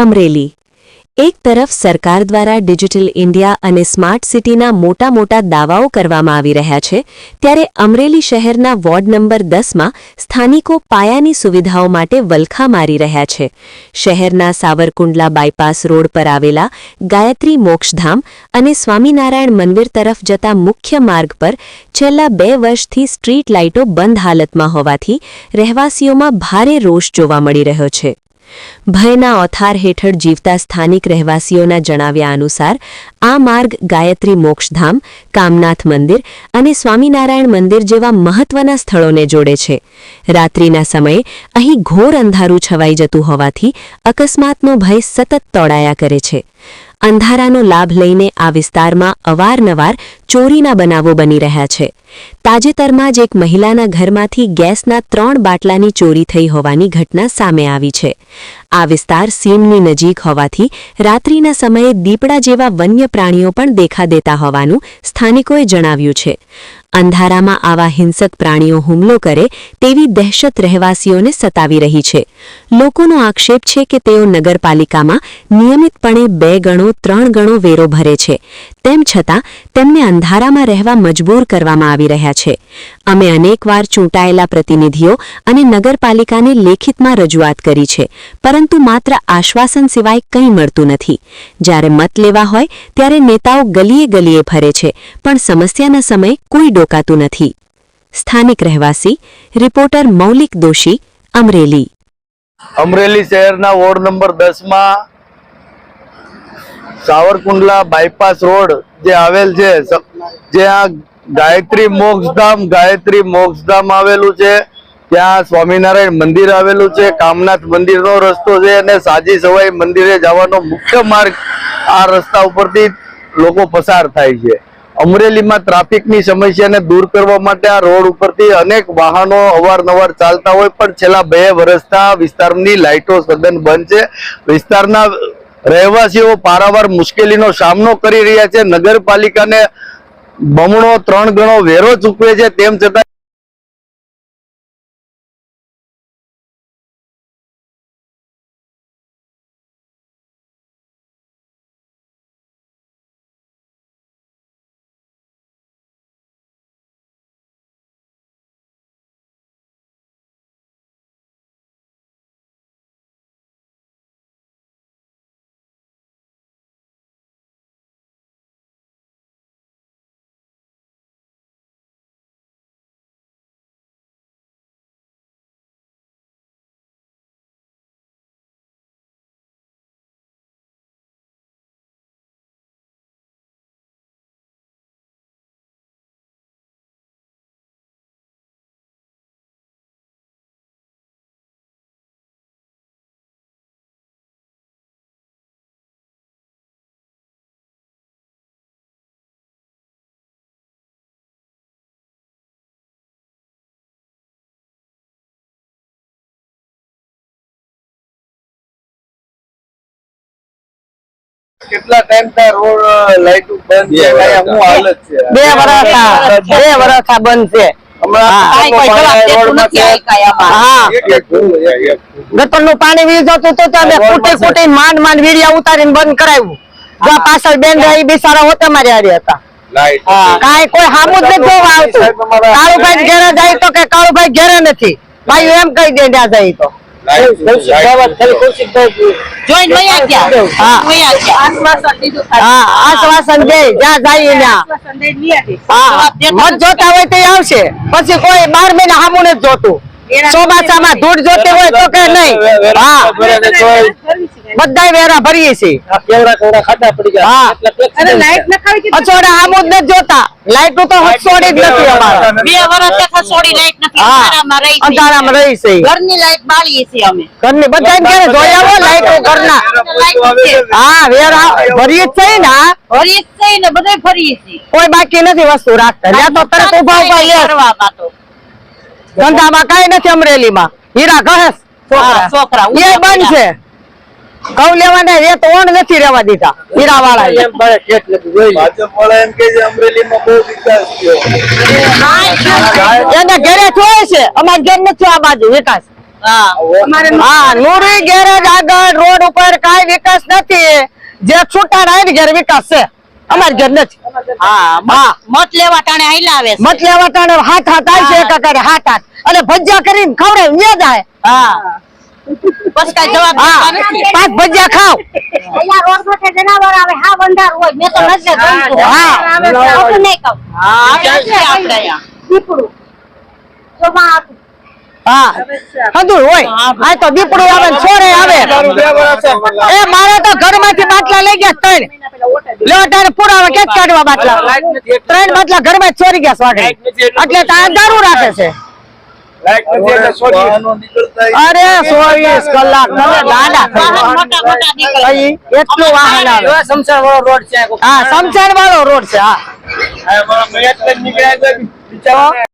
અમરેલી। એક તરફ સરકાર દ્વારા ડિજિટલ ઇન્ડિયા અને સ્માર્ટ સિટીના મોટા દાવાઓ કરવામાં આવી રહ્યા છે, ત્યારે અમરેલી શહેરના વોર્ડ નંબર 10માં સ્થાનિકો પાયાની સુવિધાઓ માટે વલખા મારી રહ્યા છે। શહેરના સાવરકુંડલા બાયપાસ રોડ પર આવેલા ગાયત્રી મોક્ષધામ અને સ્વામિનારાયણ મંદિર તરફ જતા મુખ્ય માર્ગ પર છેલ્લા 2 વર્ષથી સ્ટ્રીટ લાઇટો બંધ હાલતમાં હોવાથી રહેવાસીઓમાં ભારે રોષ જોવા મળી રહ્યો છે। ભયના ઓથાર હેઠળ જીવતા સ્થાનિક રહેવાસીઓના જણાવ્યા અનુસાર આ માર્ગ ગાયત્રી મોક્ષધામ, કામનાથ મંદિર અને સ્વામિનારાયણ મંદિર જેવા મહત્વના સ્થળોને જોડે છે। રાત્રિના સમયે અહીં ઘોર અંધારું છવાઈ જતું હોવાથી અકસ્માતનો ભય સતત તોડાયા કરે છે। અંધારાનો લાભ લઈને આ વિસ્તારમાં અવારનવાર ચોરીના બનાવો બની રહ્યા છે। તાજેતરમાં જ એક મહિલાના ઘરમાંથી ગેસના 3 બાટલાની ચોરી થઈ હોવાની ઘટના સામે આવી છે। આ વિસ્તાર સીમની નજીક હોવાથી રાત્રિના સમયે દીપડા જેવા વન્ય પ્રાણીઓ પણ દેખા દેતા હોવાનું સ્થાનિકોએ જણાવ્યું છે। અંધારામાં આવા હિંસક પ્રાણીઓ હુમલો કરે તેવી દહેશત રહેવાસીઓને સતાવી રહી છે। લોકોનો આક્ષેપ છે કે તેઓ નગરપાલિકામાં નિયમિતપણે 2 ગણો 3 ગણો વેરો ભરે છે, તેમ છતાં તેમને અંધારામાં રહેવા મજબૂર કરવામાં આવી રહ્યા છે। અમે અનેકવાર ચૂંટાયેલા પ્રતિનિધિઓ અને નગરપાલિકાને લેખિતમાં રજૂઆત કરી છે, પરંતુ માત્ર આશ્વાસન સિવાય કંઈ મળતું નથી। જ્યારે મત લેવા હોય ત્યારે નેતાઓ ગલીએ ફરે છે, પણ સમસ્યાના સમયે કોઈ ડોકાતું નથી। સ્થાનિક રહેવાસી રિપોર્ટર મૌલિક દોશી, અમરેલી। અમરેલી શહેરના વોર્ડ નંબર 10માં સાવરકુંડલા બાયપાસ રોડ જે આવેલ છે, જ્યાં ગાયત્રી મોક્ષધામ આવેલું છે, ત્યાં સ્વામિનારાયણ મંદિર આવેલું છે, કામનાથ મંદિરનો રસ્તો છે અને સાજી સવાઈ મંદિરે જવાનો મુખ્ય માર્ગ આ રસ્તા ઉપરથી લોકો પસાર થાય છે। અમરેલીમાં ટ્રાફિકની સમસ્યાને દૂર કરવા માટે આ રોડ ઉપરથી અનેક વાહનો અવારનવાર ચાલતા હોય, પણ છેલ્લા 2 વર્ષથી વિસ્તારની લાઇટો સદન બંધ છે। વિસ્તારના રહેવાસીઓ પારાવાર મુશ્કેલીનો સામનો કરી રહ્યા છે। નગરપાલિકાને બમણો 3 ગણો વેરો ચૂકવે છે, તેમ છતાં કેટલા ટાઈમ થી રોડ લાઈટ બંધ છે, શું હાલત છે? 2 વર્ષ બંધ છે। ગટરનું પાણી વીજ જતું હતું તો અમે કુટી માંડ વીડિયા ઉતારીને બંધ કરાવ્યું। પાછળ બેન રહી બિચારા હોતે મારી હારી હતા, કાંઈ કોઈ સામું જ નથી જોવા આવતું। કાળુભાઈ ઘેરે જાય તો કે કાળુભાઈ ઘેરે નથી, ભાઈ એમ કહી દે ત્યાં જાય તો આશ્વાસન દે જ્યાં જાય મત જોતા હોય તો આવશે, પછી કોઈ 12 મહિના સામું નથી જોતું। ચોમાસામાં ધૂળ જોતી હોય તો કે નહીં, બધા વેરા ભરીએ છીએ। હસોડા સામું જ નથી જોતા, લાઈટ તો હસોડી જ નથી અમારે 2 વર્ષથી હસોડી લાઈટ નથી, અંધારામાં રહી છે। ઘરની લાઈટ બાળીએ છીએ અમે, ઘરની બધા ઘરે જોઈ આવો લાઈટો ઘરના। હા, વેરા ભરીએ જ છે ને, ભરીએ જ છે ને, બધે ભરીએ છીએ, કોઈ બાકી નથી વસ્તુ રાખતા। ત્યાં તો તરત ઉભા ધંધામાં કઈ નથી। અમરેલીમાં હીરા ઘસ છોકરા એ બંધ છે, ઘઉં લેવાના રેત ઓણ નથી રહેવા દીધા હીરા વાળા। એના ઘરે જોયે છે, અમારા ઘેર નથી આ બાજુ વિકાસ। હા નુરી ગેરેજ આગળ રોડ ઉપર કાંઈ વિકાસ નથી. જે છૂટા રાઈડ ઘેર વિકાસ છે, અમાર ઘેર નથી. મત લેવા ટાણે હાઈલા આવે છે. મત લેવા ટાણે હાથ હાથ આવી છે એકાકારે હાથ હાથ અને ભજીયા કરીને ખવડાવી ન્યા જાય. બસ કઈ જવાબ આપતા નથી. 5 ભજીયા ખાવ. અહીંયા રોડ પર જનાવર આવે હા બંધાર હોય મેં તો નથી જોયું. હા. આપણે નહીં કહું આપણે અહીંયા દીપડું જોમાં આખું. હા હંધું હોય. આ તો દીપડું આવે ને છોરે આવે. એ મારે તો ઘરમાંથી બાટલા લઈ ગયા 3. લ્યો તારે પુરાવા કેટ કાઢવા બાટલા. 3 બાટલા ઘરમાં જ ચોરી ગયા સ્વાગત. એટલે તો અંધારું રાખે છે. અરે 24 કલાક તમે ગાડા થઈ. મોટા મોટા નીકળે. અહીં એટલું વાહન આવે. શમશાન વાળો રોડ છે. હા શમશાન વાળો રોડ છે. હા